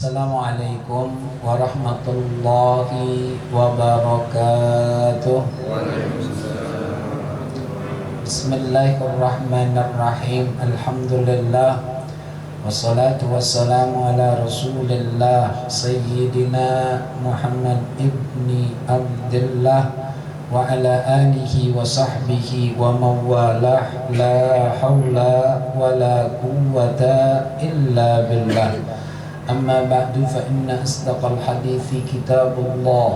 Assalamualaikum warahmatullahi wabarakatuh. Bismillahirrahmanirrahim. Alhamdulillah. Wassalatu wassalamu ala rasulillah Sayyidina Muhammad ibni Abdullah wa ala alihi wa sahbihi wa mawalah. La hawla wa la quwwata illa billah. أما بعد فإن أصدق الحديث كتاب الله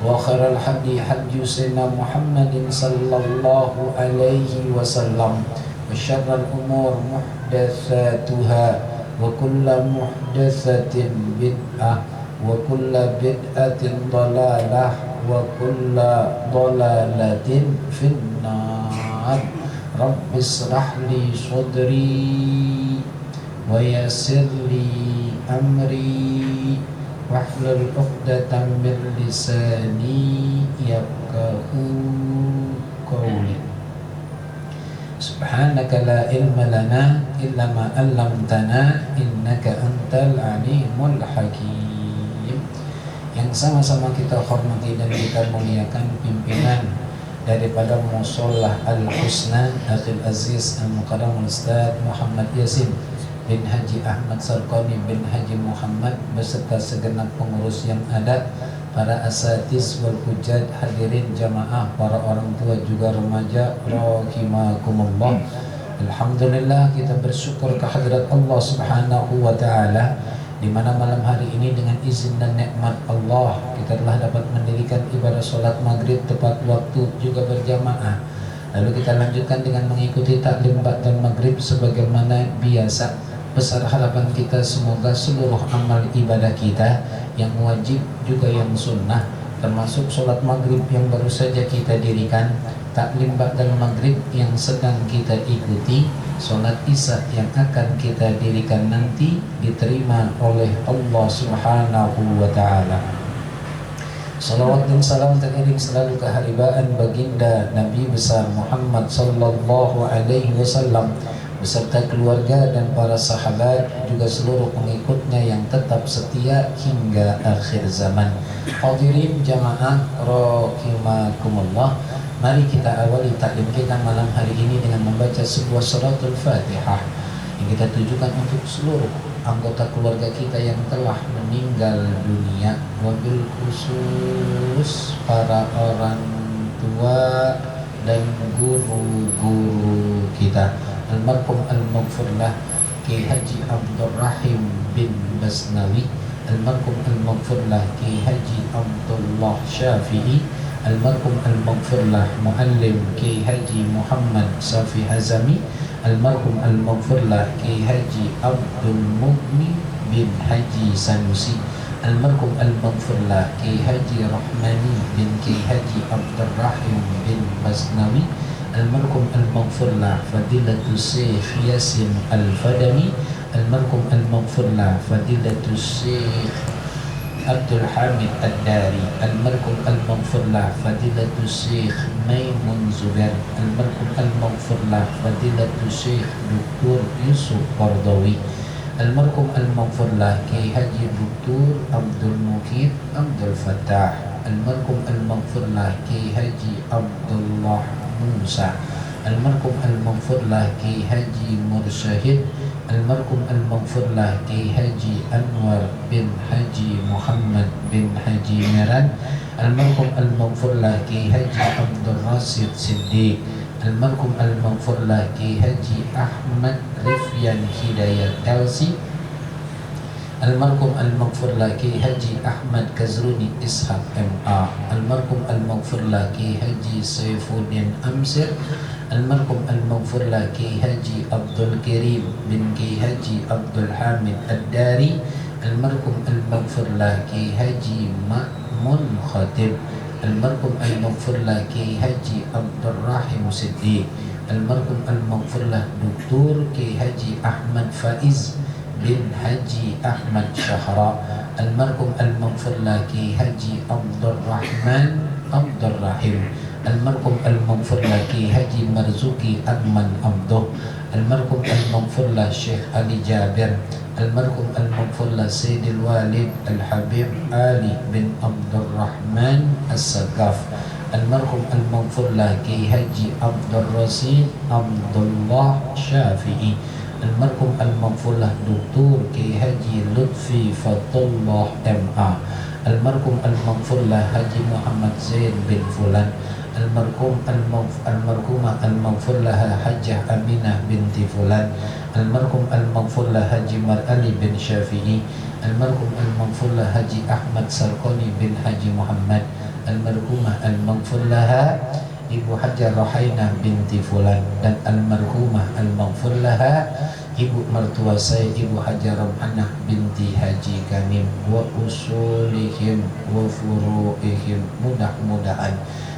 وخير الهدي هدي سيدنا محمد صلى الله عليه وسلم وشر الأمور محدثاتها وكل محدثة بدعة وكل بدعة ضلالة وكل ضلالة في النار. رب اشرح لي صدري ويسر لي amri wahlul 'uqdatam min lisani yafqahu qawli. Subhanaka la ilma lana illa ma 'allamtana innaka antal alimul hakim. Yang sama-sama kita hormati dan kita muliakan pimpinan daripada Musholah Al-Husna Akhil Aziz Al-Muqaddam Ustaz Muhammad Yasin bin Haji Ahmad Sarqani bin Haji Muhammad beserta segenap pengurus yang ada, para asatiz wal hujjat, hadirin jamaah, para orang tua juga remaja rahimakumullah. Alhamdulillah, kita bersyukur kehadirat Allah Subhanahu wa taala di mana malam hari ini dengan izin dan nikmat Allah kita telah dapat mendirikan ibadah salat maghrib tepat waktu juga berjamaah. Lalu kita lanjutkan dengan mengikuti taklim ba'dal maghrib sebagaimana biasa. Besar harapan kita semoga seluruh amal ibadah kita yang wajib juga yang sunnah, termasuk sholat maghrib yang baru saja kita dirikan, taklim ba'dal maghrib yang sedang kita ikuti, sholat isya yang akan kita dirikan nanti diterima oleh Allah Subhanahu wa ta'ala. Salawat dan salam teriring selalu keharibaan baginda Nabi besar Muhammad sallallahu alaihi wasallam beserta keluarga dan para sahabat juga seluruh pengikutnya yang tetap setia hingga akhir zaman. Hadirin jamaah rahimakumullah, mari kita awali taklim kita malam hari ini dengan membaca sebuah suratul Fatihah yang kita tujukan untuk seluruh anggota keluarga kita yang telah meninggal dunia, wabil khusus para orang tua dan guru-guru kita. Almarhum al-maghfurlah Ki Haji Abdul Rahim bin Basnawi, almarhum al-maghfurlah Ki Haji Abdullah Syafi'i, almarhum al-maghfurlah Muallim Ki Haji Muhammad Safi Hazami, almarhum al-maghfurlah Ki Haji Abdul Mu'min bin Haji Sanusi, almarhum al-maghfurlah Ki Haji Rahmani bin Ki Haji Abdul Rahim bin Basnawi, almarhum al-maghfurlah Fadilatus Syekh Yasin Al-Fadani, almarhum al-maghfurlah Fadilatus Syekh Abdul Hamid Ad-Dari, almarhum al-maghfurlah Fadilatus Syekh Maimun Zubair, almarhum al-maghfurlah Fadilatus Syekh Dr. Yusuf Qardawi, almarhum al-maghfurlah Ki Haji Dr. Abdul Muhid Abdul Fattah, almarhum al-maghfurlah Ki Haji Abdullah Musa, almarhum al-maghfurlah Ki Haji Mursyahid, almarhum al-maghfurlah Ki Haji Anwar bin Haji Muhammad bin Haji Meran, almarhum al-maghfurlah Ki Haji Abdul Rasid Siddiq, almarhum al-maghfurlah Ki Haji Ahmad Rifyan Hidayat Elsi, almarhum al-maghfurlah Ki Haji Ahmad Kazruni Ishaq MA, almarhum al-maghfurlah Ki Haji Saifuddin Amsir, almarhum al-maghfurlah Ki Haji Abdul Karim bin Ki Haji Abdul Hamid Ad-Dari, almarhum al-maghfurlah Ki Haji Ma'mun Khatib, almarhum al-maghfurlah Ki Haji Abdul Rahim Siddiq, almarhum al-maghfurlah Dr. Ki Haji Ahmad Faiz bin Haji Ahmad Syahra, almarhum al-maghfurlah Ki Haji Abdul Rahman Abdul Rahim, almarhum al-maghfurlah Ki Haji Marzuki Adman Abduh, almarhum al-maghfurlah Syekh Ali Jabir, almarhum al-maghfur lah Sayyidil Walid Al-Habib Ali bin Abdul Rahman As-Sagaf, almarhum al-maghfur lah Kiai Haji Abdul Rasid Abdullah Syafi'i, almarhum al-maghfur lah Dr. Kiai Haji Lutfi Fatullah MA, almarhum al-maghfur lah Haji Muhammad Zaid bin Fulan, almarhum almarhumah al-maghfur laha Hajjah Aminah binti Fulan, almarhum al-maghfur lah Haji Mar'ali bin Syafi'i, almarhum al-maghfur lah Haji Ahmad Sarkoni bin Haji Muhammad, almarhumah al-maghfur laha Ibu Hajar Rohainah binti Fulan, dan almarhumah al-maghfur laha Ibu mertua saya Ibu Hajar Romhanah binti Haji Kamim, wa usulihim wa furu'ihim. Mudah-mudahan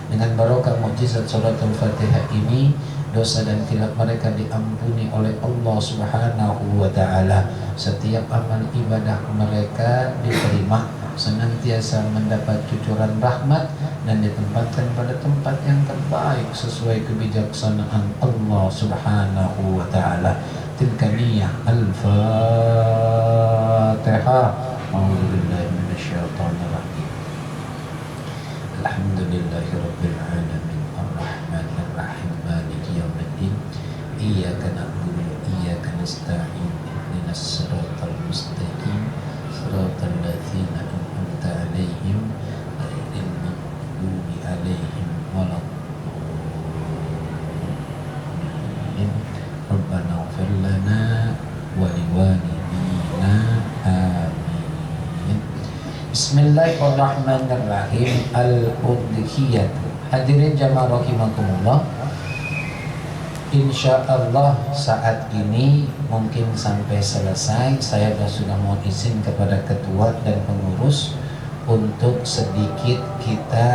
dengan barokah mukjizat surat Al-Fatihah ini dosa dan khilaf mereka diampuni oleh Allah Subhanahu wa taala. Setiap amal ibadah mereka diterima, senantiasa mendapat cucuran rahmat dan ditempatkan pada tempat yang terbaik sesuai kebijaksanaan Allah Subhanahu wa taala. Tilka niyyah Al-Fatihah. A'udzubillahi minasyaitonir rajim. Alhamdulillahi rabbil alamin arrahmanir rahim maliki yaumiddin iyyaka na'budu wa iyyaka nasta'in ihdinas siratal mustaqim siratal ladzina an'amta 'alaihim ghairil maghdubi 'alaihim waladdallin. Rabbana ighfir lana wa liwalidina amin. Bismillahirrahmanirrahim. Al-Udhiyah. Hadirin jamaah rahimakumullah, insyaallah saat ini mungkin sampai selesai saya sudah mohon izin kepada ketua dan pengurus untuk sedikit kita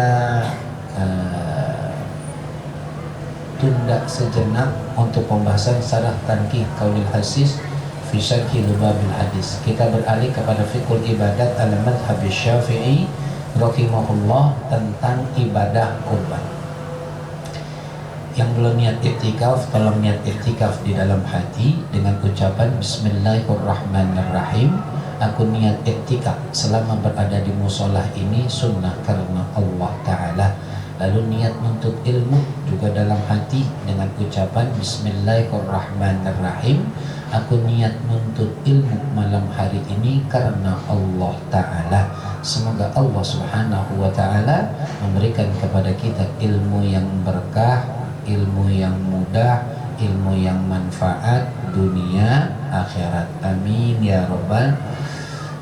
tunda sejenak untuk pembahasan syarah tanqih qaulil hasis fi syarhi lubabil hadis. Kita beralih kepada fiqhul ibadat al-madhhab Syafi'i rahimahullah tentang ibadah kurban. Yang belum niat iktikaf, tolong niat iktikaf di dalam hati dengan ucapan Bismillahirrahmanirrahim. Aku niat iktikaf selama berada di musolah ini sunnah karena Allah Ta'ala. Lalu niat menuntut ilmu juga dalam hati dengan ucapan Bismillahirrahmanirrahim. Aku niat menuntut ilmu malam hari ini karena Allah Ta'ala. Semoga Allah Subhanahu wa Ta'ala memberikan kepada kita ilmu yang berkah, ilmu yang mudah, ilmu yang manfaat dunia akhirat. Amin ya rabbal.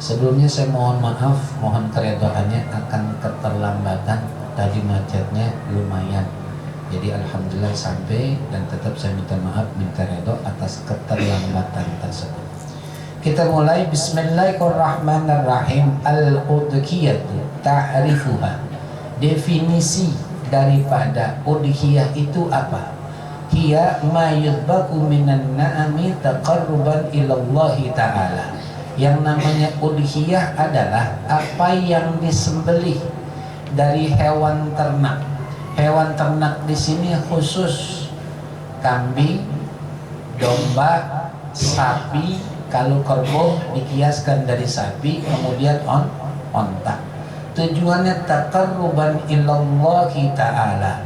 Sebelumnya saya mohon maaf, mohon keredoannya akan keterlambatan. Tadi macetnya lumayan, jadi alhamdulillah sampai, dan tetap saya minta maaf, minta redho atas keterlambatan tersebut. Kita mulai. Bismillahirrahmanirrahim. Al-udhiyah ta'rifuha. Definisi daripada udhiyah itu apa? Hiya ma yudbaku minan na'ami taqarruban ilallahi ta'ala. Yang namanya udhiyah adalah apa yang disembelih dari hewan ternak. Hewan ternak di sini khusus kambing, domba, sapi. Kalau kerbau dikiaskan dari sapi, kemudian onta. Tujuannya taqarruban ilallahi ta'ala,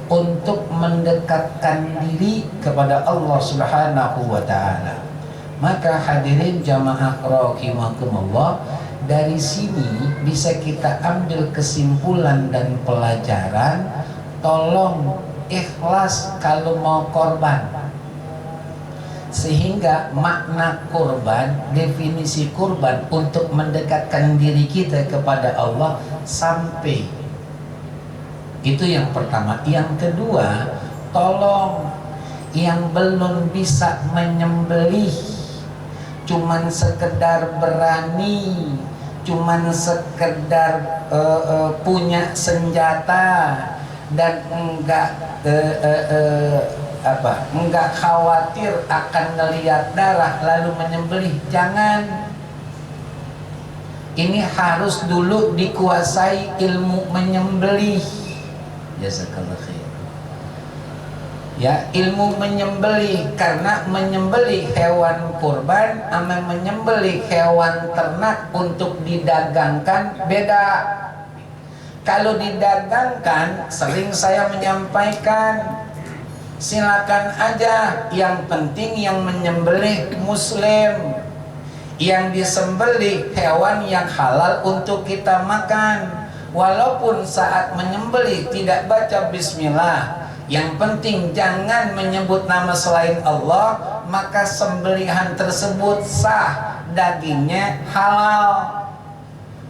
untuk mendekatkan diri kepada Allah Subhanahu wa ta'ala. Maka hadirin jamaah rahimakumullah, dari sini bisa kita ambil kesimpulan dan pelajaran. Tolong ikhlas kalau mau korban, sehingga makna kurban, definisi kurban untuk mendekatkan diri kita kepada Allah sampai. Itu yang pertama. Yang kedua, tolong yang belum bisa menyembelih, cuman sekedar berani, cuman sekedar punya senjata dan enggak khawatir akan ngelihat darah lalu menyembelih, jangan. Ini harus dulu dikuasai ilmu menyembelih. Jazakallah khair. Ya, ilmu menyembelih, karena menyembelih hewan kurban sama menyembelih hewan ternak untuk didagangkan beda. Kalau didagangkan, sering saya menyampaikan, silakan aja, yang penting yang menyembelih muslim, yang disembelih hewan yang halal untuk kita makan. Walaupun saat menyembelih tidak baca bismillah, yang penting jangan menyebut nama selain Allah, maka sembelihan tersebut sah, dagingnya halal.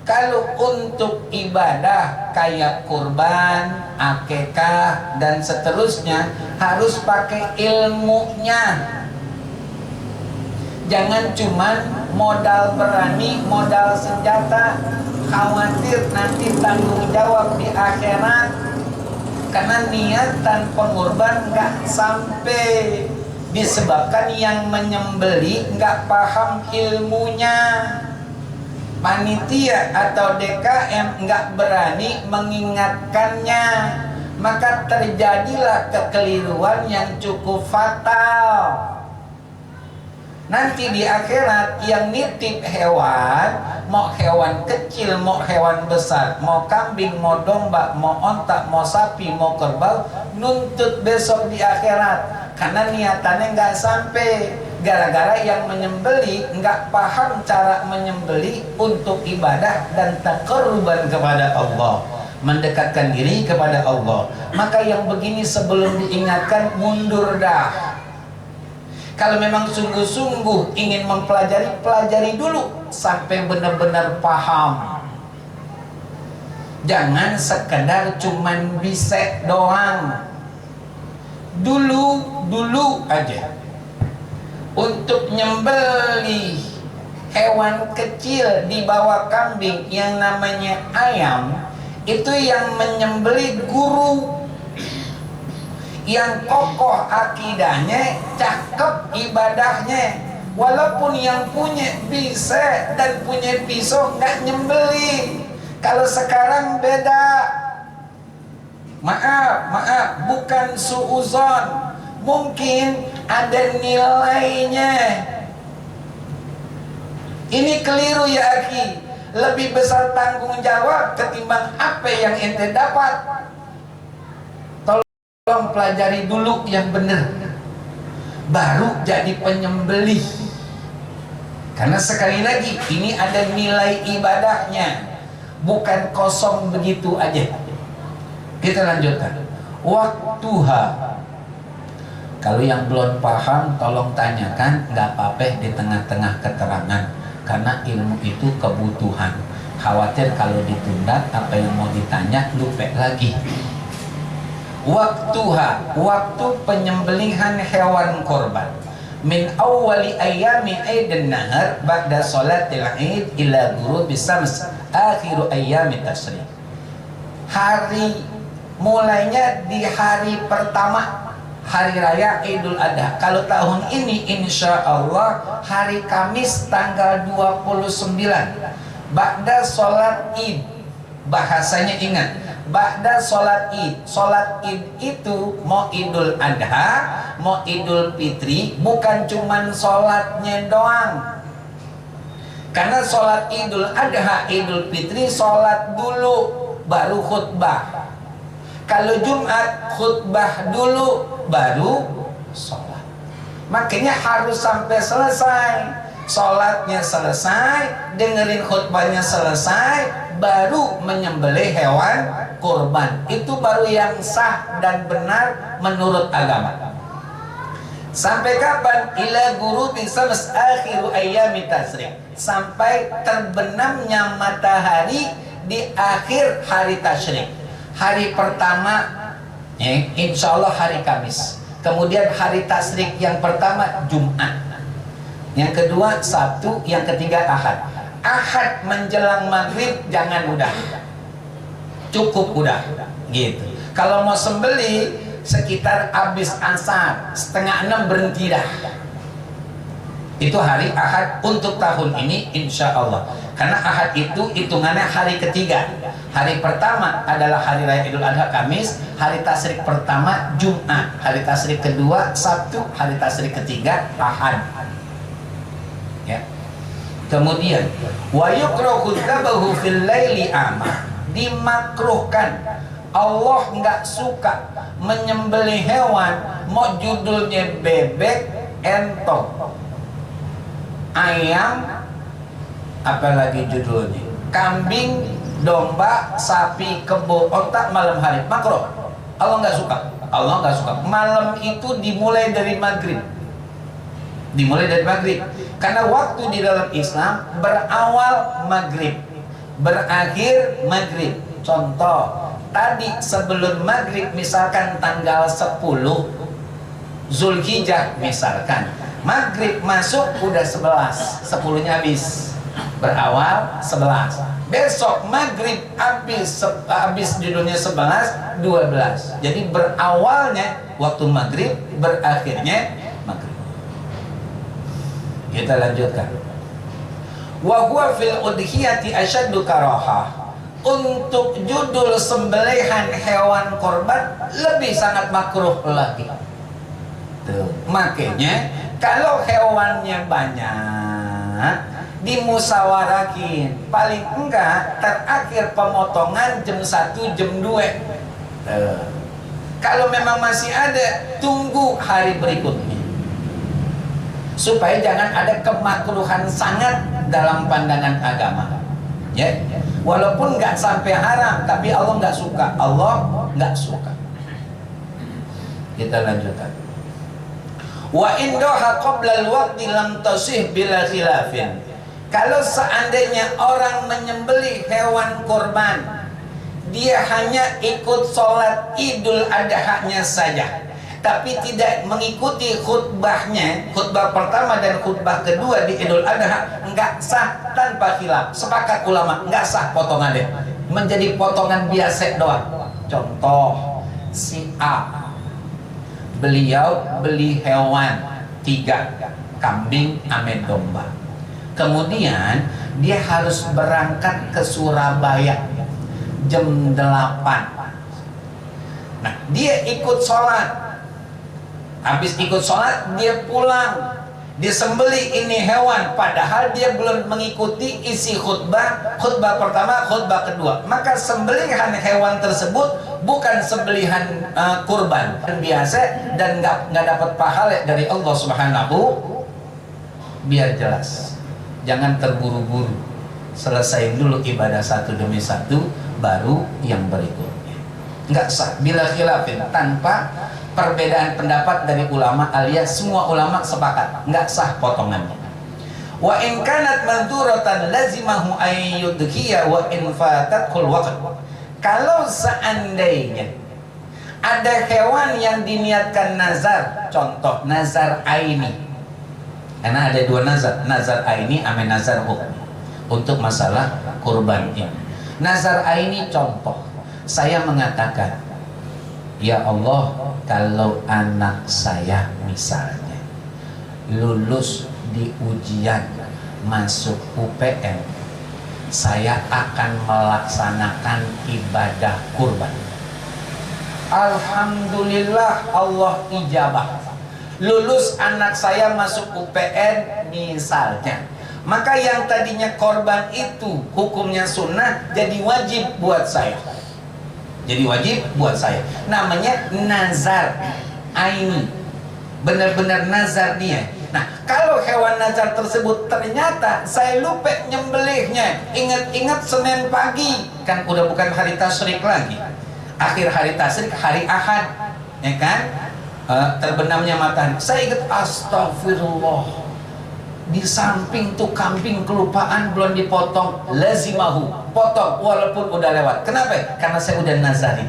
Kalau untuk ibadah kayak kurban, akikah, dan seterusnya, harus pakai ilmunya. Jangan cuman modal berani, modal senjata, khawatir nanti tanggung jawab di akhirat. Karena niatan pengorban nggak sampai, disebabkan yang menyembeli nggak paham ilmunya. Panitia atau DKM nggak berani mengingatkannya, maka terjadilah kekeliruan yang cukup fatal. Nanti di akhirat yang nitip hewan, mau hewan kecil, mau hewan besar, mau kambing, mau domba, mau ontak, mau sapi, mau kerbau, nuntut besok di akhirat. Karena niatannya nggak sampai, gara-gara yang menyembeli nggak paham cara menyembeli untuk ibadah dan taqarruban kepada Allah, mendekatkan diri kepada Allah. Maka yang begini sebelum diingatkan, mundur dah. Kalau memang sungguh-sungguh ingin mempelajari, pelajari dulu sampai benar-benar paham. Jangan sekedar cuman bisek doang. Dulu aja. Untuk nyembeli hewan kecil di bawah kambing yang namanya ayam, itu yang menyembeli guru yang kokoh akidahnya, cakep ibadahnya. Walaupun yang punya bisa dan punya pisau nggak nyembeli. Kalau sekarang beda. Maaf, bukan suuzon, mungkin ada nilainya. Ini keliru ya akhi. Lebih besar tanggung jawab ketimbang apa yang ente dapat. Tolong pelajari dulu yang benar, baru jadi penyembelih. Karena sekali lagi ini ada nilai ibadahnya, bukan kosong begitu aja. Kita lanjutkan. Waktuha. Kalau yang belum paham tolong tanyakan, nggak apa-apa di tengah-tengah keterangan, karena ilmu itu kebutuhan. Khawatir kalau ditunda apa yang mau ditanya lupa lagi. Waktuha, waktu penyembelihan hewan korban, min awwali ayami aidin nahar ba'da salatil aid ila ghurubis syams akhiru ayami tasyrik. Hari mulainya di hari pertama hari raya Idul Adha. Kalau tahun ini insya Allah hari Kamis tanggal 29 ba'da sholat id. Bahasanya ingat, ba'da sholat id. Sholat id itu mau Idul Adha, mau Idul Fitri, bukan cuman sholatnya doang. Karena sholat Idul Adha, Idul Fitri sholat dulu baru khutbah. Kalau Jumat khutbah dulu baru sholat. Makanya harus sampai selesai, sholatnya selesai, dengerin khutbahnya selesai, baru menyembelih hewan kurban. Itu baru yang sah dan benar menurut agama. Sampai kapan? Ila ghurubi syams akhiru ayyami tasyrik. Sampai terbenamnya matahari di akhir hari tasyrik. Hari pertama insya Allah hari Kamis. Kemudian hari tasyrik yang pertama Jumat, yang kedua Sabtu, yang ketiga Ahad. Ahad menjelang maghrib jangan udah, cukup udah gitu. Kalau mau sembeli sekitar habis asar 5:30 berhenti dah. Itu hari Ahad untuk tahun ini insya Allah. Karena Ahad itu hitungannya hari ketiga. Hari pertama adalah hari raya Idul Adha Kamis, hari tasyrik pertama Jumat, hari tasyrik kedua Sabtu, hari tasyrik ketiga Ahad. Ya. Kemudian wa yukrahu dzabahu fil laili ama, dimakruhkan, Allah nggak suka menyembelih hewan, mau judulnya bebek, entok, ayam, apalagi judulnya, kambing, domba, sapi, kebo, otak malam hari, makruh. Allah nggak suka. Allah nggak suka. Malam itu dimulai dari maghrib. Dimulai dari maghrib. Karena waktu di dalam Islam berawal maghrib, berakhir maghrib. Contoh, tadi sebelum maghrib misalkan tanggal 10 Zulhijjah misalkan, maghrib masuk udah 11, 10-nya habis, berawal 11. Besok maghrib habis judulnya 11, 12. Jadi berawalnya waktu maghrib, berakhirnya maghrib. Kita lanjutkan. Wa huwa fil udhiyati asyaddu karahah. Untuk judul sembelihan hewan korban lebih sangat makruh lagi. Tuh. Makanya kalau hewannya banyak, dimusawarakin, paling enggak terakhir pemotongan jam 1, jam 2. Kalau memang masih ada, tunggu hari berikutnya, supaya jangan ada kemakruhan sangat dalam pandangan agama. Ya, walaupun nggak sampai haram, tapi Allah nggak suka. Allah nggak suka. Kita lanjutkan. Wa indaha qabla al-waqti lam tasih bila khilafin. Kalau seandainya orang menyembelih hewan kurban, dia hanya ikut sholat Idul Adha-nya saja, tapi tidak mengikuti khutbahnya, khutbah pertama dan khutbah kedua di Idul Adha, enggak sah tanpa khilaf. Sepakat ulama, enggak sah potongannya, menjadi potongan biasa doang. Contoh, si A, beliau beli hewan 3, kambing ame domba. Kemudian dia harus berangkat ke Surabaya jam 8. Nah, dia ikut sholat. Habis ikut sholat dia pulang, dia sembelih ini hewan, padahal dia belum mengikuti isi khutbah pertama, khutbah kedua. Maka sembelihan hewan tersebut bukan sembelihan kurban biasa dan nggak dapat pahala dari Allah Subhanahu. Biar jelas, jangan terburu-buru, selesai dulu ibadah satu demi satu, baru yang berikutnya. Nggak sah bila khilafin, tanpa perbedaan pendapat dari ulama, alias semua ulama sepakat nggak sah potongannya. Wa in kanat manduratan lazimahu ay yudhiya wa in fatatkul waqt. Kalau seandainya ada hewan yang diniatkan nazar, contoh nazar aini, karena ada 2 nazar, nazar aini sama nazar hukum untuk masalah kurban ini. Nazar aini contoh, saya mengatakan, ya Allah, kalau anak saya misalnya lulus di ujian masuk UPN, saya akan melaksanakan ibadah kurban. Alhamdulillah Allah ijabah, lulus anak saya masuk UPN misalnya, maka yang tadinya korban itu hukumnya sunnah jadi wajib buat saya. Jadi wajib buat saya. Namanya nazar aini, benar-benar nazar dia. Nah, kalau hewan nazar tersebut ternyata saya lupa nyembelihnya, ingat-ingat Senin pagi, kan udah bukan hari tasyrik lagi, akhir hari tasyrik hari Ahad, ya kan, terbenamnya matahari, saya ingat, astagfirullah, di samping tuh kambing kelupaan belum dipotong, lazimahu, potong walaupun udah lewat. Kenapa? Karena saya udah nazari.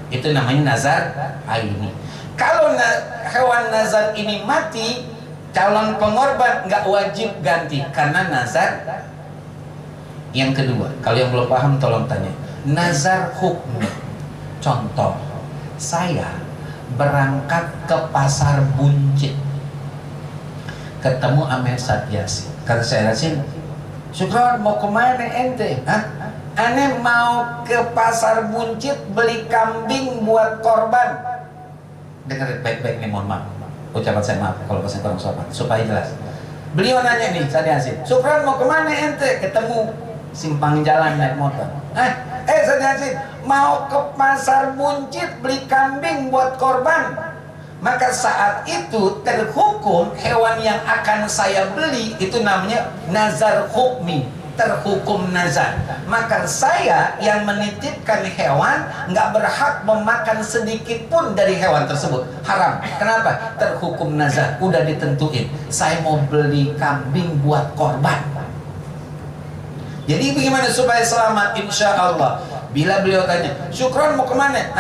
Itu namanya nazar aini. Kalau hewan nazar ini mati, calon pengorban nggak wajib ganti karena nazar. Yang kedua, kalau yang belum paham tolong tanya, nazar hukum. Contoh, saya berangkat ke pasar Buncit, ketemu Amir Satyasi. Kata saya, Yasin, Syukron, mau kemana ente? Hah? Aneh mau ke pasar buncit beli kambing buat korban. Dengar baik-baik nih, mohon maaf. Ucapan saya maaf kalau saya kurang sopan, supaya jelas. Beliau nanya nih, saya Hasim, Syukron mau kemana ente? Ketemu simpang jalan naik motor. Saya Hasim, mau ke pasar buncit beli kambing buat korban. Maka saat itu terhukum hewan yang akan saya beli itu namanya nazar hukmi, terhukum nazar. Maka saya yang menitipkan hewan nggak berhak memakan sedikit pun dari hewan tersebut, haram. Kenapa? Terhukum nazar, udah ditentuin. Saya mau beli kambing buat korban. Jadi bagaimana supaya selamat? Insya Allah. Bila beliau tanya, Syukron mau kemana?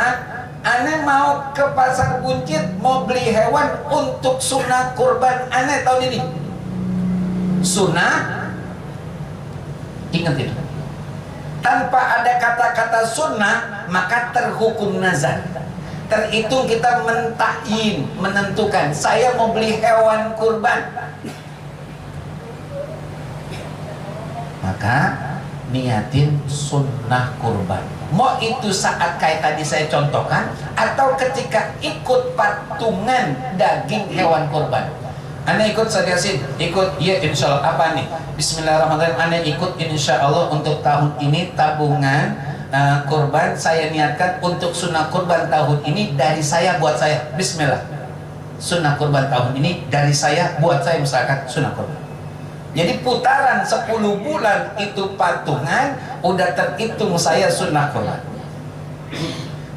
Aneh mau ke pasar buncit mau beli hewan untuk sunnah kurban aneh tahun ini. Sunnah, ingat itu. Tanpa ada kata-kata sunnah maka terhukum nazar. Terhitung kita mentakyin, menentukan saya mau beli hewan kurban. Maka niatin sunnah kurban. Mau itu saat kayak tadi saya contohkan, atau ketika ikut patungan daging hewan kurban. Anda ikut saya Yasin, ikut ya insya Allah apa nih? Bismillahirrahmanirrahim. Anda ikut insya Allah untuk tahun ini tabungan kurban saya niatkan untuk sunnah kurban tahun ini dari saya buat saya. Bismillah. Sunnah kurban tahun ini dari saya buat saya misalkan sunnah kurban. Jadi putaran 10 bulan itu patungan udah terhitung saya sunnah kurban.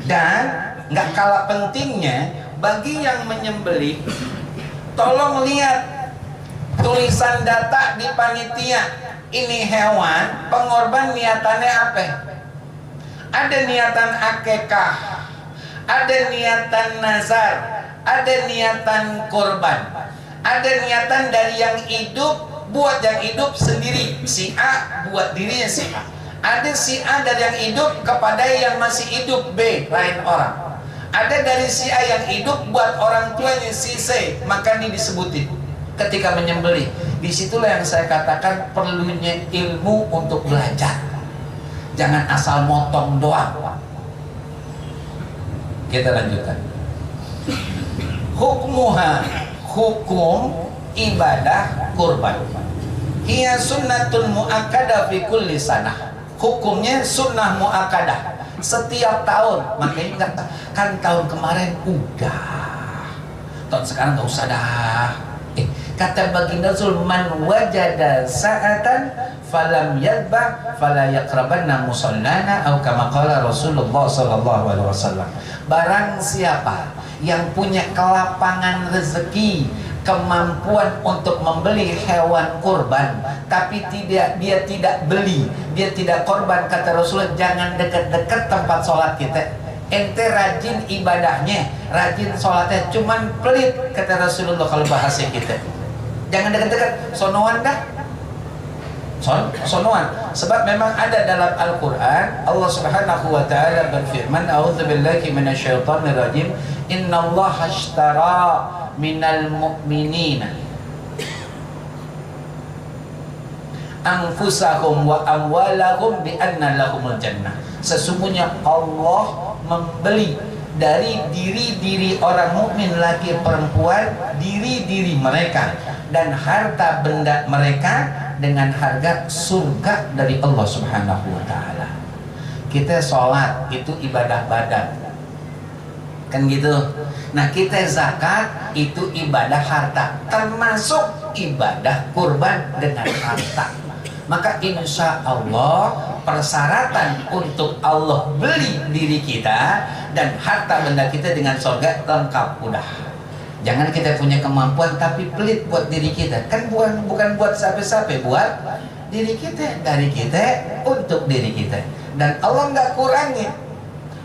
Dan nggak kalah pentingnya bagi yang menyembelih, tolong lihat tulisan data di panitia. Ini hewan pengorban niatannya apa? Ada niatan akekah, ada niatan nazar, ada niatan kurban, ada niatan dari yang hidup buat yang hidup sendiri, si A buat dirinya si A. Ada si A dari yang hidup kepada yang masih hidup B, lain orang. Ada dari si A yang hidup buat orang tuanya si C, maka ini disebutin ketika menyembelih. Disitulah yang saya katakan perlunya ilmu untuk belajar. Jangan asal motong doang. Kita lanjutkan. Hukmuha, hukum ibadah kurban. Ia sunnatun mu'akkadah fi kulli sanah. Hukumnya sunnah mu'akkadah setiap tahun. Makanya ingat, kan tahun kemarin udah, tahun sekarang gak usah dah. Kata baginda Rasul, man wajada sa'atan falam yadbah fala yaqrabanna musallana, atau kama qala Rasulullah sallallahu alaihi wasallam. Barang siapa yang punya kelapangan rezeki, kemampuan untuk membeli hewan kurban, tapi dia tidak beli, dia tidak korban, kata Rasulullah, jangan dekat-dekat tempat sholat kita. Ente rajin ibadahnya, rajin sholatnya, cuman pelit, kata Rasulullah kalau bahasa kita. Jangan dekat-dekat, sonoan dah. Sonoan. Sebab memang ada dalam Al-Quran, Allah Subhanahu wa ta'ala berfirman, a'udzubillahi minasyaitonir rajim, innallaha ashtara minal mu'minina anfusahum wa amwalahum bi anna lahumul jannah. Sesungguhnya Allah membeli dari diri-diri orang mukmin laki perempuan, diri-diri mereka dan harta benda mereka dengan harga surga dari Allah Subhanahu wa ta'ala. Kita sholat itu ibadah badan, kan gitu. Nah, kita zakat itu ibadah harta, termasuk ibadah kurban dengan harta. Maka insya Allah persyaratan untuk Allah beli diri kita dan harta benda kita dengan surga lengkap udah. Jangan kita punya kemampuan tapi pelit buat diri kita. Kan bukan buat siapa-siapa, buat diri kita, dari kita untuk diri kita. Dan Allah nggak kurangi,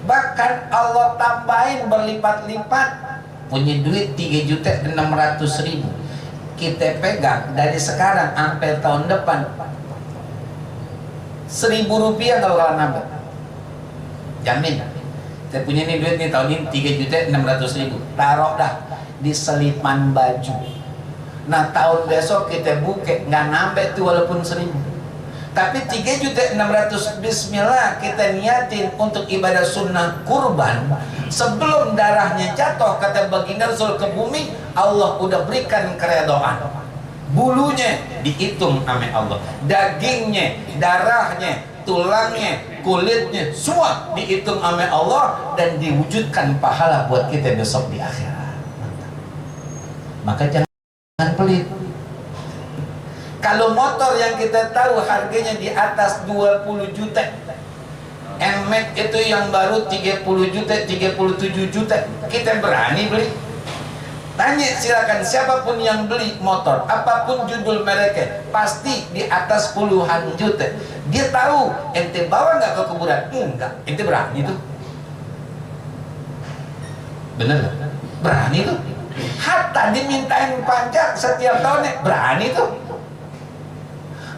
bahkan Allah tambahin berlipat-lipat. Punya duit 3.600.000, kita pegang dari sekarang sampai tahun depan 1.000 rupiah kalau kalah nambah, jamin. Kita punya ini duit nih tahun ini 3.600.000, taruh dah di selipan baju. Nah tahun besok kita buka nggak nambah tuh walaupun 1.000. Tapi 3.600.000 bismillah kita niatin untuk ibadah sunnah kurban. Sebelum darahnya jatuh, kata baginda Rasul, ke bumi, Allah udah berikan keredoan. Bulunya dihitung sama Allah, dagingnya, darahnya, tulangnya, kulitnya, semua dihitung sama Allah dan diwujudkan pahala buat kita besok di akhirat. Maka jangan pelit. Kalau motor yang kita tahu harganya di atas 20 juta, NMAX itu yang baru 30 juta, 37 juta, kita berani beli? Tanya silakan siapapun yang beli motor, apapun judul mereknya, pasti di atas puluhan juta. Dia tahu, ente bawa nggak ke kuburan? Enggak, ente berani tuh. Bener gak? Berani tuh. Hatta dimintain pajak setiap tahunnya, berani tuh.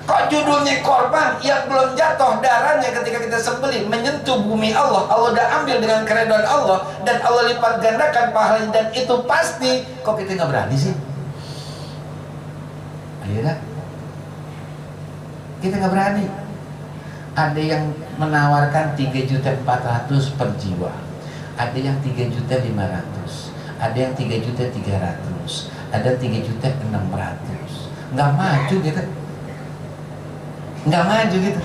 Kok judulnya korban yang belum jatuh darahnya ketika kita sembelih menyentuh bumi Allah, Allah udah ambil dengan keredaan Allah dan Allah lipat gandakan pahalanya, dan itu pasti. Kok kita nggak berani sih? Ayo kan? Kita nggak berani. Ada yang menawarkan 3.400.000 per jiwa, ada yang 3.500.000, ada yang 3.300.000, ada 3.600.000. Nggak maju gitu. Nggak maju gitu.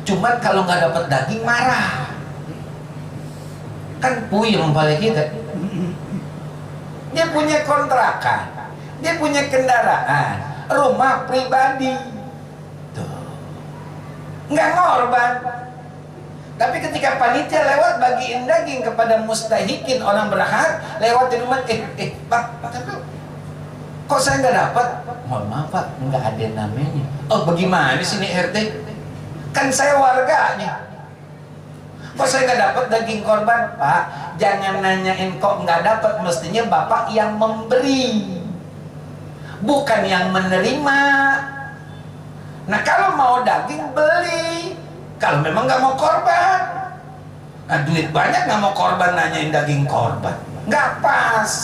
Cuman kalau nggak dapat daging marah, kan puyeng kepala kita. Dia punya kontrakan, dia punya kendaraan, rumah pribadi, tuh nggak ngorban. Tapi ketika panitia lewat bagiin daging kepada mustahikin, orang berhak lewat di rumah, Pak, tapi kok saya nggak dapat? Mohon maaf Pak, nggak ada namanya. Oh bagaimana sini RT? Kan saya warganya. Kok saya nggak dapat daging korban? Pak, jangan nanyain kok nggak dapat, mestinya Bapak yang memberi, bukan yang menerima. Nah kalau mau daging beli, kalau memang nggak mau korban. Nah duit banyak nggak mau korban, nanyain daging korban, nggak pas.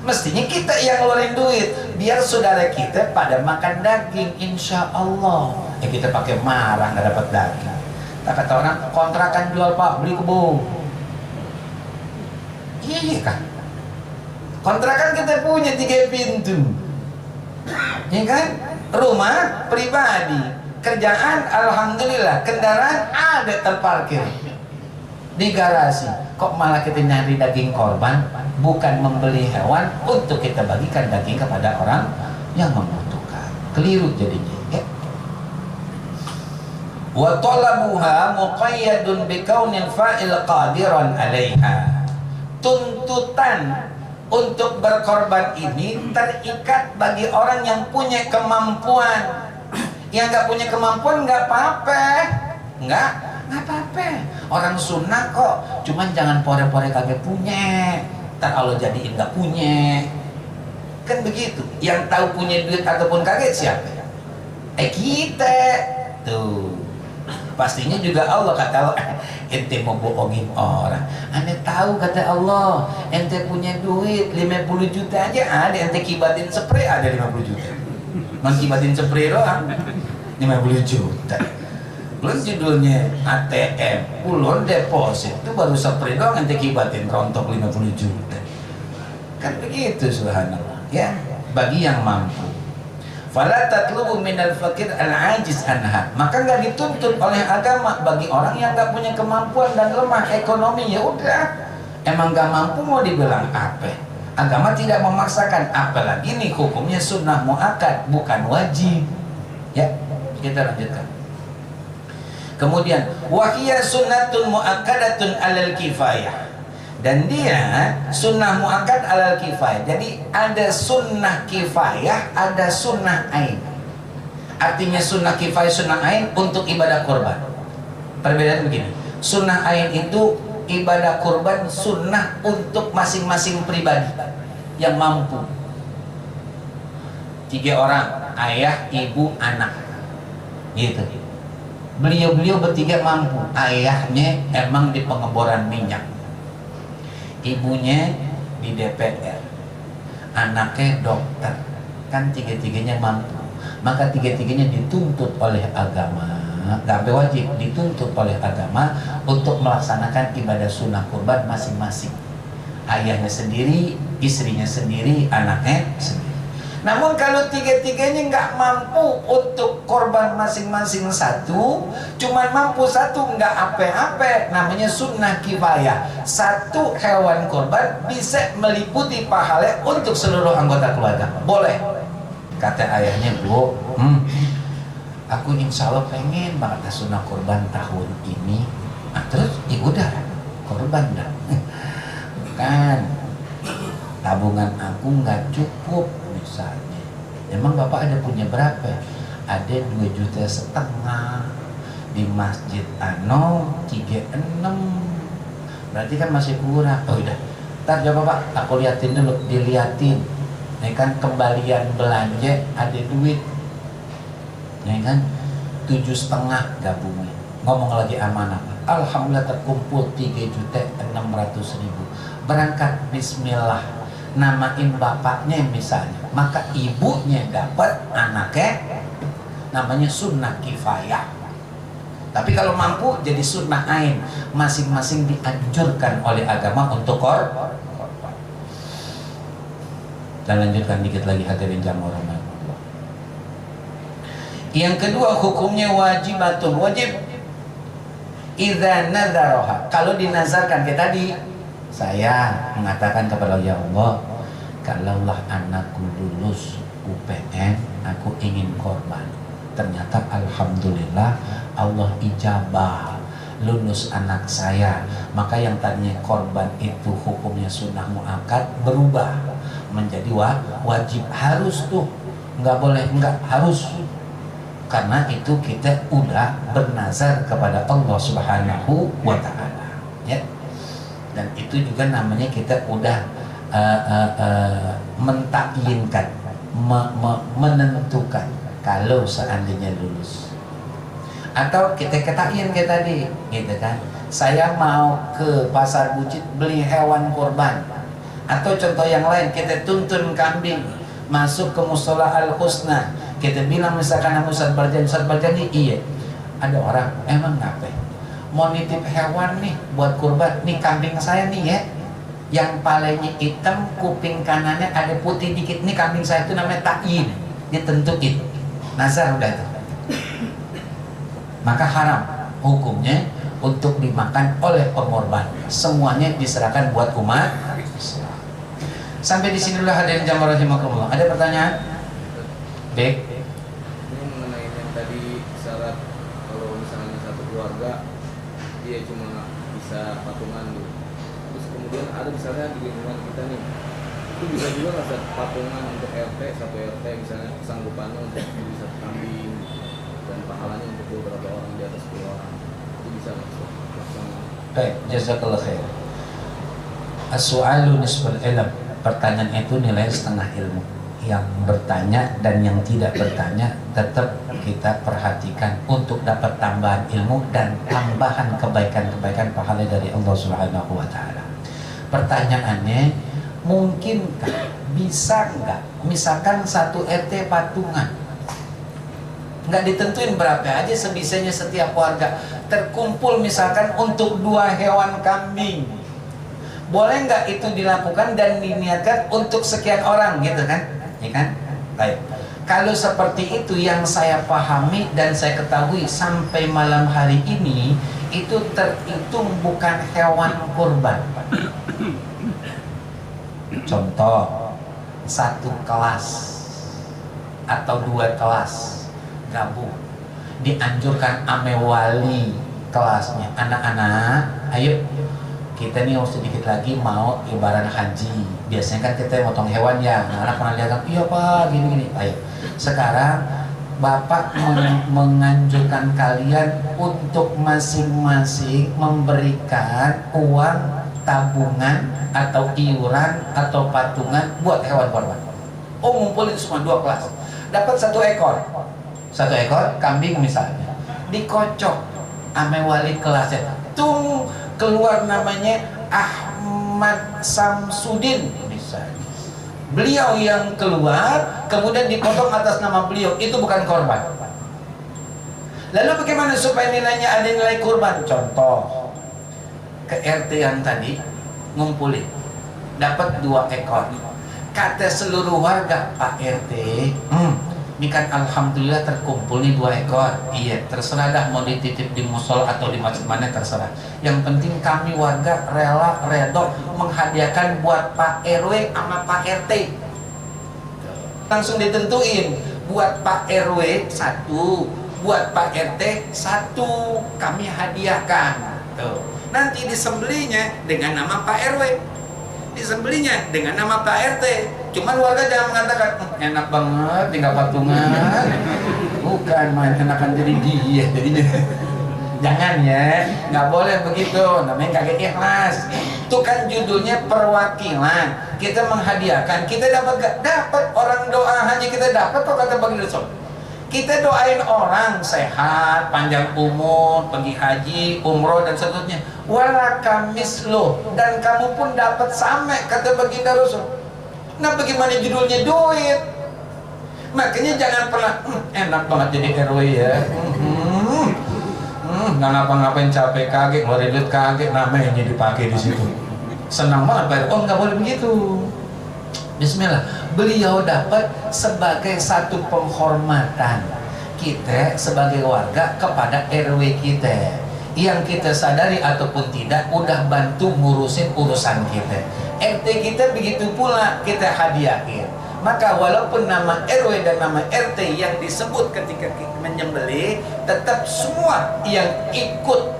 Mestinya kita yang ngeluarin duit biar saudara kita pada makan daging, insya Allah. Kita pakai marah nggak dapat daging. Tak kata orang, kontrakan jual Pak, beli kebun. Iya kan? Kontrakan kita punya 3 pintu, ya kan? Rumah pribadi, kerjaan alhamdulillah, kendaraan ada terparkir di garasi. Kok malah kita nyari daging korban, bukan membeli hewan untuk kita bagikan daging kepada orang yang membutuhkan. Keliru jadinya ya. Wa talabuha muqayyadun bikaunil fa'il qadiran 'alaiha. Tuntutan untuk berkorban ini terikat bagi orang yang punya kemampuan. Yang nggak punya kemampuan nggak apa-apa, nggak apa-apa. Orang sunnah kok, cuman jangan pore-pore kagak punya, ntar Allah jadiin nggak punya. Kan begitu. Yang tahu punya duit ataupun kagak siapa? Kita tuh. Pastinya juga Allah, kata Allah, ente mau bohongin orang. Ane tahu kata Allah, ente punya duit 50 juta aja ada, ente kibatin spray ada 50 juta. Mengkibatin spray doang 50 juta. Belum judulnya ATM, ulun deposit, itu baru spray doang ente kibatin rontok 50 juta. Kan begitu subhanallah ya, bagi yang mampu. Fala tatlubu minal fakir al-ajiz anha. Maka nggak dituntut oleh agama bagi orang yang nggak punya kemampuan dan lemah ekonomi. Ya udah, emang nggak mampu mau dibilang apa? Agama tidak memaksakan, apalagi nih hukumnya sunnah muakkad bukan wajib. Ya, kita lanjutkan. Kemudian wahiyya sunnatun muakkadatun alal kifayah. Dan dia sunnah muakkad alal kifayah. Jadi ada sunnah kifayah, ada sunnah ain. Artinya sunnah kifayah, sunnah ain untuk ibadah kurban. Perbedaan begini, sunnah ain itu ibadah kurban sunnah untuk masing-masing pribadi yang mampu. 3 orang, ayah, ibu, anak, gitu. Beliau-beliau bertiga mampu. Ayahnya emang di pengeboran minyak, ibunya di DPR, anaknya dokter, kan 3-3-nya mampu. Maka 3-3-nya dituntut oleh agama nggak sampai wajib, dituntut oleh agama untuk melaksanakan ibadah sunnah kurban masing-masing. Ayahnya sendiri, istrinya sendiri, anaknya sendiri. Namun kalau tiga-tiganya nggak mampu untuk korban masing-masing satu, cuman mampu satu, nggak apa-apa, namanya sunnah kifayah. Satu hewan korban bisa meliputi pahala untuk seluruh anggota keluarga. Boleh. Kata ayahnya, Bu, aku insya Allah pengen banget sunnah korban tahun ini. Nah, terus ya udah korban dah. Kan tabungan aku nggak cukup misalnya. Emang bapak ada punya berapa? Ada 2,5 juta di masjid Ano 36. Berarti kan masih kurang. Oh udah, ntar coba pak, aku liatin dulu, diliatin. Ini kan kembalian belanja ada duit. Ini kan 7,5 gabungnya. Ngomong lagi amanah. Alhamdulillah terkumpul 3,600,000. Berangkat bismillah, namain bapaknya misalnya, maka ibunya dapat, anaknya, namanya sunnah kifayah. Tapi kalau mampu jadi sunnah ain, masing-masing dianjurkan oleh agama untuk korban. Dan lanjutkan dikit lagi hadirin jamaah rahmatullah. Yang kedua hukumnya wajibatun, wajib. Idza nadzaroha, kalau dinazarkan kayak tadi, saya mengatakan kepada ya Allah, kalaulah anakku lulus UPN, aku ingin korban. Ternyata alhamdulillah Allah ijabah lulus anak saya, maka yang tadinya korban itu hukumnya sunnah muakkad berubah menjadi wajib, harus tuh, nggak boleh nggak, harus. Karena itu kita udah bernazar kepada Allah Subhanahu wa Ta'ala, ya. Dan itu juga namanya kita udah mentakyinkan, menentukan kalau seandainya lulus. Atau kita ketakyin kayak tadi, gitu kan? Saya mau ke pasar Bucit beli hewan kurban. Atau contoh yang lain, kita tuntun kambing masuk ke Musola Al Husna. Kita bilang misalkan sama Ustaz Barjani, iya. Ada orang, emang ngapain? Mau nitip hewan nih buat kurban, nih kambing saya nih ya, yang palanya hitam, kuping kanannya ada putih dikit, nih kambing saya itu namanya takyin, ditentuin, nazar udah itu. Maka haram hukumnya untuk dimakan oleh pengorban, semuanya diserahkan buat umat. Sampai di sini dulu hadirin jamaah rahimakumullah. Ada pertanyaan? Baik. Ini mengenai yang tadi syarat kalau misalnya satu keluarga dia cuma bisa patungan gitu. Terus kemudian ada misalnya di lingkungan kita nih, itu bisa juga nggak satu patungan untuk RT, satu RT misalnya kesanggupannya untuk beli satu kambing dan pahalanya untuk beberapa orang di atas 10 orang, itu bisa langsung. Baik, jazakallah khair. As-su'alu nisful ilm. Pertanyaan itu nilai setengah ilmu. Yang bertanya dan yang tidak bertanya tetap kita perhatikan untuk dapat tambahan ilmu dan tambahan kebaikan-kebaikan pahala dari Allah Subhanahu wa Ta'ala. Pertanyaannya, mungkinkah, bisa nggak misalkan satu RT patungan, nggak ditentuin berapa aja, sebisanya setiap warga terkumpul misalkan untuk 2 hewan kambing, boleh nggak itu dilakukan dan diniatkan untuk sekian orang gitu kan? Ya kan? Baik. Kalau seperti itu yang saya pahami dan saya ketahui sampai malam hari ini, itu terhitung bukan hewan kurban. Contoh, 1 kelas atau 2 kelas gabung, dianjurkan ame wali kelasnya, anak-anak, ayo kita nih sedikit lagi mau ibarat haji. Biasanya kan kita motong hewan ya, anak pernah lihat kan, iya pak gini-gini. Ayo, sekarang bapak menganjurkan kalian untuk masing-masing memberikan uang tabungan atau iuran atau patungan buat hewan korban. Oh, ngumpulin semua 2 kelas, dapat 1 ekor, 1 ekor kambing misalnya, dikocok ame wali kelasnya, tung keluar namanya Ahmad Samsudin misalnya, beliau yang keluar, kemudian dipotong atas nama beliau, itu bukan korban. Lalu bagaimana supaya nilainya ada nilai kurban? Contoh, ke RT yang tadi ngumpulin dapat 2 ekor. Kata seluruh warga, Pak RT, ini kan alhamdulillah terkumpul nih 2 ekor. Iya, terserah dah mau dititip di musol atau di masjid mana terserah. Yang penting kami warga rela redo menghadiahkan buat Pak RW sama Pak RT. Langsung ditentuin, buat Pak RW 1, buat Pak RT 1, kami hadiahkan. Tuh. Nanti disembelinya dengan nama Pak RW, disembelinya dengan nama Pak RT. Cuman warga jangan mengatakan enak banget tinggal patungan, bukan main enakan jadi dia jadinya. Jangan ya, nggak boleh begitu, namanya kagak ikhlas. Itu kan judulnya perwakilan. Kita menghadiahkan, kita dapat gak? Dapat. Orang doa haji kita dapat kok, kata Bang Rasul. Kita doain orang sehat, panjang umur, pergi haji, umroh dan seterusnya. Walaka mislu, dan kamu pun dapat sama, kata baginda Rasul. Nah, bagaimana judulnya duit? Makanya jangan pernah enak banget jadi RW ya. Nggak ngapa-ngapain capek kaget, ngeluarin duit kaget, namanya dipakai di situ. Senang banget Pak. Oh, nggak boleh begitu. Bismillah. Beliau dapat sebagai satu penghormatan kita sebagai warga kepada RW kita, yang kita sadari ataupun tidak udah bantu ngurusin urusan kita. RT kita begitu pula kita hadiahin. Maka walaupun nama RW dan nama RT yang disebut ketika menyembelih, tetap semua yang ikut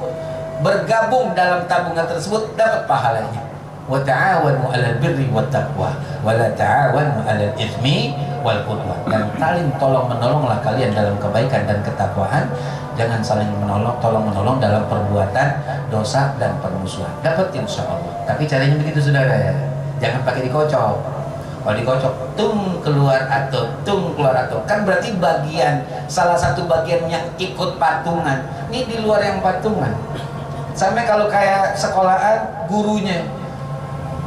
bergabung dalam tabungan tersebut dapat pahalanya. Wa ta'awanu 'alal birri wat taqwa wa la ta'awanu 'alal itsmi wal 'udwan. Dan saling tolong-menolonglah kalian dalam kebaikan dan ketakwaan, jangan saling tolong-menolong dalam perbuatan dosa dan permusuhan. Dapat insyaallah. Tapi caranya begitu saudara ya. Jangan pakai dikocok. Kalau dikocok tung keluar atau kan berarti bagian salah satu bagian yang ikut patungan. Ini di luar yang patungan. Sampai kalau kayak sekolahan gurunya,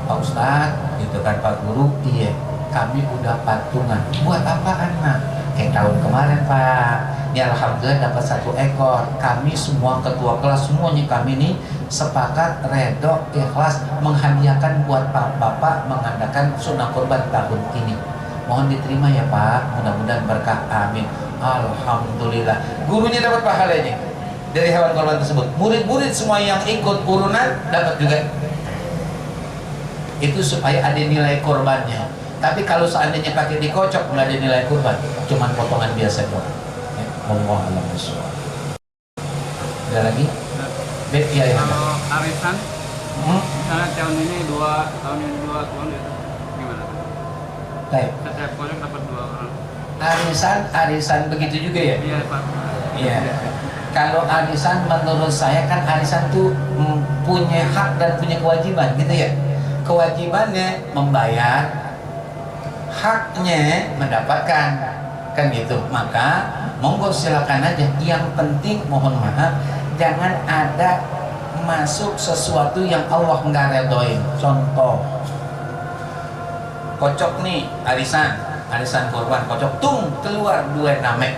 Pak Ustadz, gitu kan Pak Guru, iya kami udah patungan. Buat apaan nak? Kayak tahun kemarin Pak, ini alhamdulillah dapat 1 ekor. Kami semua ketua kelas semuanya kami nih sepakat redo ikhlas menghadiahkan buat Pak Bapak mengadakan sunnah kurban tahun ini. Mohon diterima ya Pak, mudah-mudahan berkah, amin. Alhamdulillah, gurunya dapat pahalanya dari hewan kurban tersebut. Murid-murid semua yang ikut urunan dapat juga. Itu supaya ada nilai kurbannya. Tapi kalau seandainya pakai dikocok nggak ada nilai kurban, cuman potongan biasa doang. Allah alam bisawab. Ada lagi? Ya, ya. Kalau arisan, misalnya tahun ini 2, tahun ini 2, tahun itu gimana? Baik. Setiap keluarga dapat 2 orang. Arisan begitu juga ya? Iya Pak. Iya. Kalau arisan menurut saya kan arisan tuh punya hak dan punya kewajiban gitu ya. Kewajibannya membayar, haknya mendapatkan, kan gitu. Maka monggo silakan aja. Yang penting mohon maaf, jangan ada masuk sesuatu yang Allah nggak redoin. Contoh, kocok nih arisan korban kocok, tung keluar 2 nama,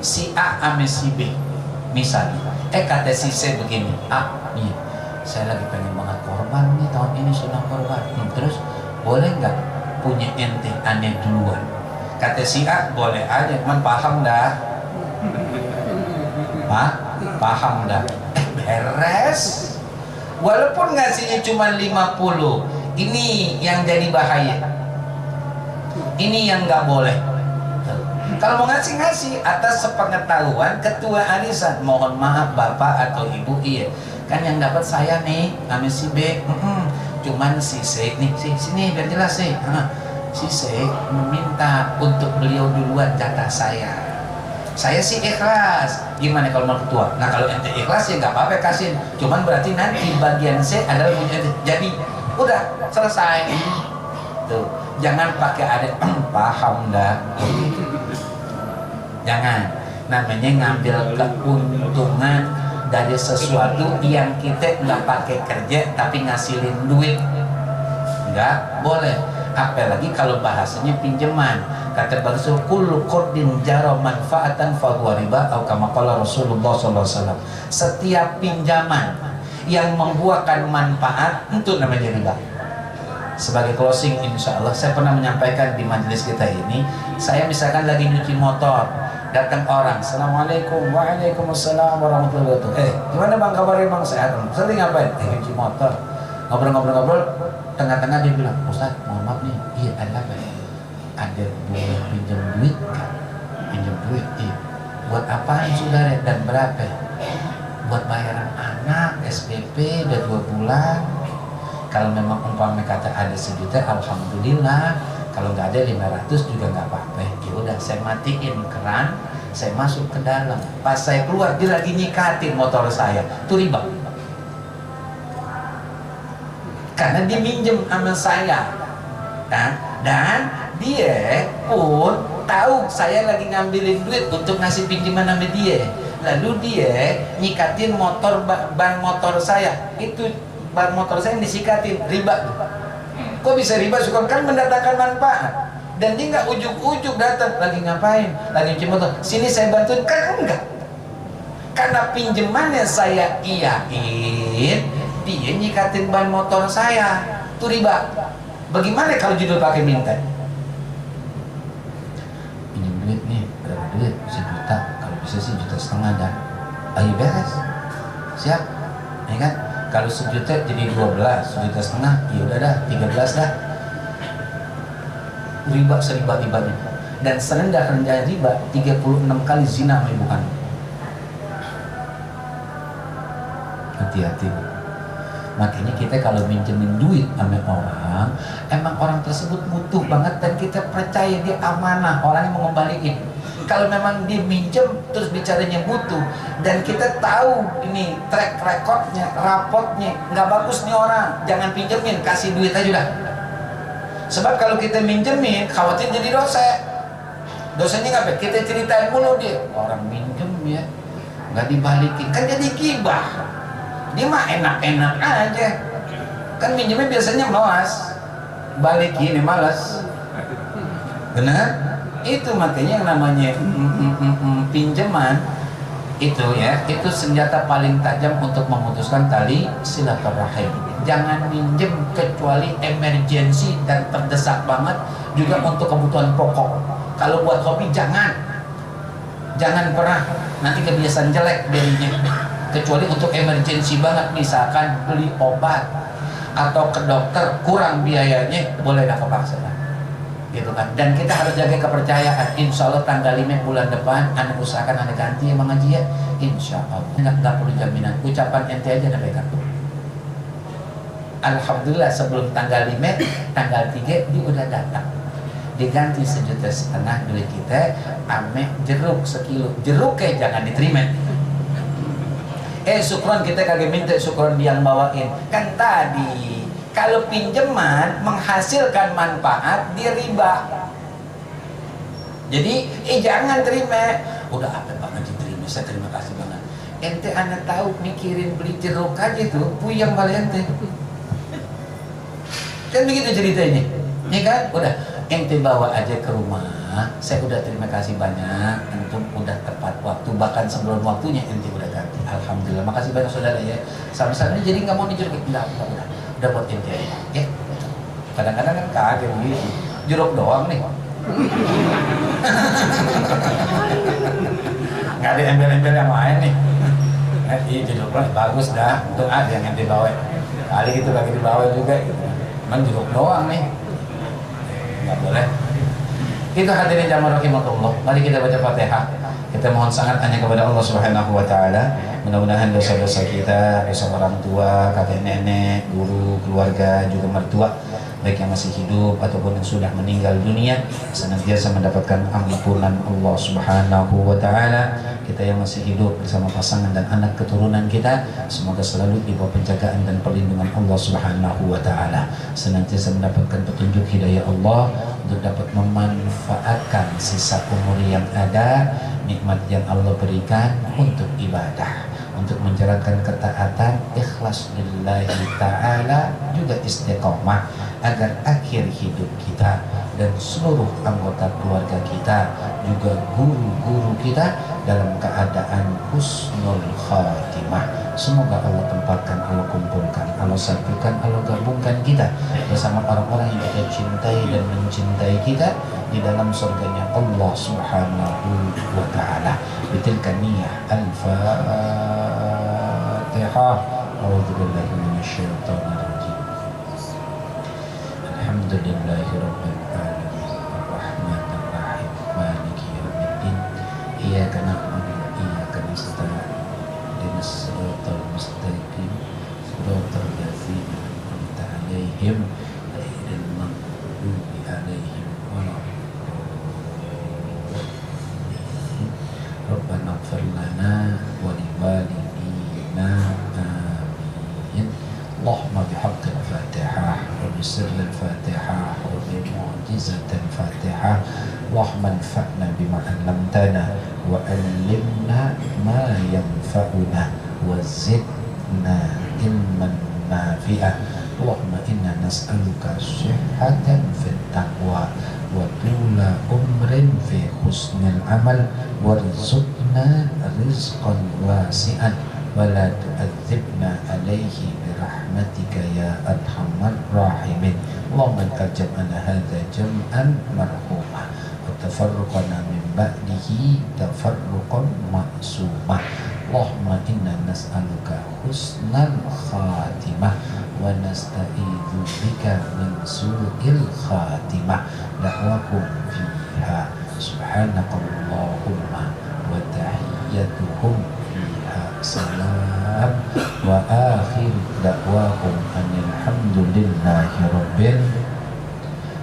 si A sama si B misalnya. Kata si C begini, nih saya lagi pengen banget korban nih tahun ini sunnah korban. Terus boleh nggak punya ente aneh duluan? Kata si A, boleh aja, man paham dah. Paham dah. Beres. Walaupun ngasihnya cuma 50, ini yang jadi bahaya. Ini yang nggak boleh. Kalau mau ngasih atas sepengetahuan ketua arisan, mohon maaf bapak atau ibu, iya kan yang dapat saya nih kami si B, cuman si C nih, sini biar jelas sih. Si C meminta untuk beliau duluan jatah saya. Saya sih ikhlas. Gimana kalau mau ketua? Nah kalau ente ikhlas ya nggak apa-apa kasih. Cuman berarti nanti bagian C adalah punya ente. Jadi udah selesai. Tuh, jangan pakai ada paham dah. Jangan. Namanya ngambil keuntungan dari sesuatu yang kita nggak pakai kerja tapi ngasilin duit. Nggak boleh. Apalagi kalau bahasanya pinjaman. Kata Rasul, kullu qardin jara manfaatan fa huwa riba, atau kama qala Rasulullah sallallahu alaihi wasallam. Setiap pinjaman yang membuahkan manfaat itu namanya riba. Sebagai closing, insya Allah saya pernah menyampaikan di majelis kita ini, saya misalkan lagi nyuci motor, datang orang, assalamualaikum, waalaikumsalam warahmatullahi wabarakatuh. Gimana bang kabarnya bang? Sehat. Sering ngapain? Nyuci motor. Ngobrol-ngobrol, tengah-tengah dia bilang, Ustaz, mohon maaf nih, iya ada apa ya? Ada boleh pinjam duit kan? Pinjam duit, iya. Buat apaan saudara dan berapa? Buat bayaran anak, SPP udah 2 bulan. Kalau memang umpamanya kata ada 1 juta, alhamdulillah. Kalau nggak ada 500 juga nggak apa-apa. Ya udah, saya matiin keran, saya masuk ke dalam. Pas saya keluar, dia lagi nyikatin motor saya. Itu riba. Karena dia minjem sama saya. Dan dia pun tahu saya lagi ngambilin duit untuk ngasih pinjaman sama dia. Lalu dia nyikatin motor, ban motor saya. Itu ban motor saya yang disikatin, riba. Kok bisa riba? Suka kan mendatangkan manfaat. Dan dia nggak ujuk-ujuk datang, lagi ngapain? Lagi nyuci motor. Sini saya bantuin, kan enggak. Karena pinjamannya saya iyain, dia nyikatin ban motor saya. Itu riba. Bagaimana kalau judul pakai minta? Pinjam duit nih, berapa duit? 1 juta. Kalau bisa sih 1,5 juta dah. Ayo beres. Siap? Ya kan? Kalau 1 juta jadi 12, 1,5 juta, ya udah dah, 13 dah. Riba seriba-ribanya. Dan serendah-rendah riba 36 kali zina sama ibu kandung. Hati-hati. Makanya kita kalau minjemin duit sama orang, emang orang tersebut butuh banget dan kita percaya dia amanah, orangnya mau ngembaliin. Kalau memang dia minjem terus bicaranya butuh dan kita tahu ini track recordnya, rapotnya nggak bagus nih orang, jangan pinjemin, kasih duit aja udah. Sebab kalau kita minjemin khawatir jadi dosa. Dosanya ngapain? Kita ceritain mulu dia, orang minjem ya nggak dibalikin, kan jadi gibah. Dia mah enak-enak aja. Kan minjemnya biasanya melas, balikin malas. Benar? Itu makanya yang namanya pinjaman itu ya, itu senjata paling tajam untuk memutuskan tali silaturahim. Jangan minjem kecuali emergensi dan terdesak banget, juga untuk kebutuhan pokok. Kalau buat hobi jangan pernah, nanti kebiasaan jelek dirinya. Kecuali untuk emergensi banget, misalkan beli obat atau ke dokter kurang biayanya, boleh dah kepaksa gitu kan. Dan kita harus jaga kepercayaan. Insya Allah tanggal 5 bulan depan anak usahakan anak ganti yang mengaji ya, insya Allah nggak perlu jaminan, ucapan ente aja dah pegang. Alhamdulillah sebelum tanggal 5, tanggal 3 dia udah datang, diganti 1,5 juta duit kita, ame jeruk 1 kilo. Jeruk kayak jangan diterima. Syukron kita kagak minta, syukron dia yang bawain. Kan tadi kalau pinjaman menghasilkan manfaat dia riba. Jadi jangan terima. Udah apa banget diterima, saya terima kasih banget. Ente anak tahu mikirin beli jeruk aja tuh puyeng balik ente. Kan begitu ceritanya. Ya kan? Udah ente bawa aja ke rumah. Saya udah terima kasih banyak, antum udah tepat waktu, bahkan sebelum waktunya ente udah ganti. Alhamdulillah, makasih banyak saudara ya. Sama-sama jadi nggak mau dijeruk, udah buat ente aja. Ya, kadang-kadang kan kaget gitu, jeruk doang nih. Nggak ada embel-embel yang lain nih. Iya jeruk bagus dah, untuk ada yang ente bawa. Kali gitu lagi dibawa juga, gitu. Cuman jeruk doang nih, nggak boleh. Itu hadirin jamaah rahimakumullah. Mari kita baca Fatihah. Kita mohon sangat hanya kepada Allah Subhanahu wa taala. Mudah-mudahan dosa-dosa kita, dosa orang tua, kakek nenek, guru, keluarga, juga mertua, baik yang masih hidup ataupun yang sudah meninggal dunia, senantiasa mendapatkan ampunan Allah Subhanahu wa taala. Kita yang masih hidup bersama pasangan dan anak keturunan kita, semoga selalu di bawah penjagaan dan perlindungan Allah Subhanahu wa taala. Senantiasa mendapatkan petunjuk hidayah Allah untuk dapat memanfaatkan sisa umur yang ada, nikmat yang Allah berikan untuk ibadah, untuk menjalankan ketaatan, ikhlas lillahi ta'ala, juga istiqomah agar akhir hidup kita dan seluruh anggota keluarga kita, juga guru-guru kita dalam keadaan husnul khatimah. Semoga Allah tempatkan, Allah kumpulkan, Allah satukan, Allah gabungkan kita bersama orang-orang yang kita cintai dan mencintai kita di dalam surganya Allah Subhanahu wa ta'ala. Bitilka niyah al-Fatihah. A'udzubillahi minasyaitonir rajim. Alhamdulillahi rabbil alamin, arrahmanir rahim, maliki yaumiddin, iyyaka na'budu wa iyyaka nasta'in, ihdinas siratal mustaqim, siratal ladzina an'amta 'alaihim ghairil maghdubi 'alaihim waladdallin. Rabbana ighfir lana wa liwalidina amin. Allahumma bihaqqil Fatihah wa bisirril Fatihah wa bimu'jizatil Fatihah, Allahumma anfa'na bima 'allamtana wa 'allimna ma yanfa'una wa zidna ilman nafi'ah. Allahumma inna nas'aluka sihhatan fit taqwa wa tula umrin fi husnil amal warzuqna rizqan wasi'an wa la tu'adzibna alaihi birahmatika ya arhamar rahimin. Allahumma taj'alna hadza jam'an marhumah wa tafarruqana min ba'dihi tafarruqan ma'sumah. Allahumma inna nas'aluka husnal khatimah wa nasta'idzu bika min su'il khatimah. Da'wakum fiha subhanakallahumma wa tahiyyatuhum salam wa akhir da'wahum alhamdulillahi rabbil.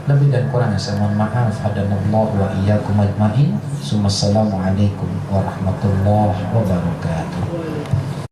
Lebih dan kurangnya saya mohon maaf. Hadanallahu wa iyyakum ajmain. Assalamualaikum warahmatullahi wabarakatuh.